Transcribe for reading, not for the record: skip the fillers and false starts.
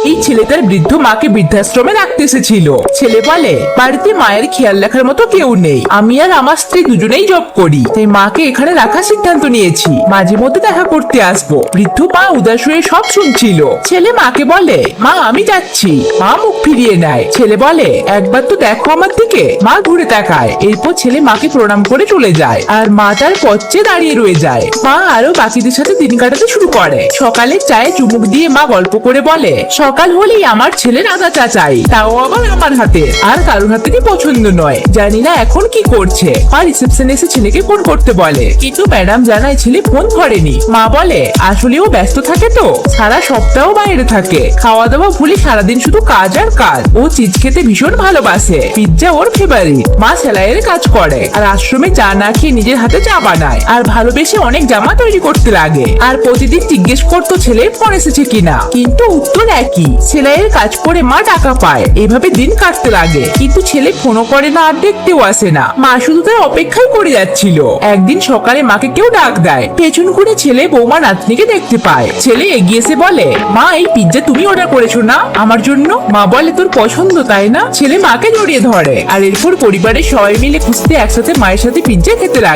এই ছেলে তার বৃদ্ধ মাকে বৃদ্ধাশ্রমে রাখতে এসেছিল। ছেলে বলে, বাড়িতে মায়ের খেয়াল রাখার মতো কেউ নেই, আমি আর আমার স্ত্রী দুজনেই জব করি, তাই মাকে এখানে রাখার সিদ্ধান্ত নিয়েছি, মাঝে মধ্যে দেখা করতে আসবো। বৃদ্ধ মা উদাস হয়ে সব শুনছিল। ছেলে মাকে বলে, মা আমি যাচ্ছি। মা মুখ ফিরিয়ে নেয়। ছেলে বলে, একবার তো দেখো আমার দিকে। মা ঘুরে তাকায়। এরপর ছেলে মাকে প্রণাম করে চলে যায়, আর মা তার পথে দাঁড়িয়ে রয়ে যায়। মা আরো বাকিদের সাথে দিন কাটাতে শুরু করে। সকালে চায়ে চুমুক দিয়ে মা গল্প করে বলে, সকাল হলেই আমার ছেলের আদা চা চাই, তাও আবার আমার হাতে, আর কারোর হাতে কি পছন্দ নয়। জানি না এখন কি করছে। মা রিসেপশনে এসে ছেলেকে ফোন করতে বলে, কিন্তু ম্যাডাম জানায় ছেলে ফোন ধরেনি। মা বলে, আসলে ও ব্যস্ত থাকে তো, সারা সপ্তাহ বাইরে থাকে, খাওয়া দাওয়া ভুলে সারাদিন শুধু কাজ আর কাজ। ও চিজ খেতে ভীষণ ভালোবাসে, পিৎজা ওর ফেভারিট। মা সেলাইয়ের কাজ করে, আর আশ্রমে চা না খেয়ে নিজের হাতে চা বানায়, আর ভালোবেসে অনেক জামা তৈরি করতে লাগে। আর প্রতিদিন জিজ্ঞেস করতো ছেলে ফোন এসেছে কিনা, কিন্তু উত্তর একই, সেলাইয়ের কাজ করে মা টাকা পায়। এভাবে দিন কাটতে লাগে, কিন্তু ছেলে ফোনও করে না, আর দেখতেও আসে না। মা শুধু তার অপেক্ষাই করে যাচ্ছিল। একদিন সকালে মাকে কেউ ডাক দেয়। পেছন ঘুরে ছেলে বৌমা নাতনিকে দেখতে পায়। ছেলে এগিয়ে এসে বলে, মা এই পিৎজা তুমি অর্ডার করেছো না আমার জন্য? মা বলে, তোর পছন্দ তাই না? ছেলে মাকে জড়িয়ে ধরে, আর এরপর পরিবারের সবাই মিলে খুঁজতে একসাথে মায়ের সাথে পিৎজা খেতে লাগে।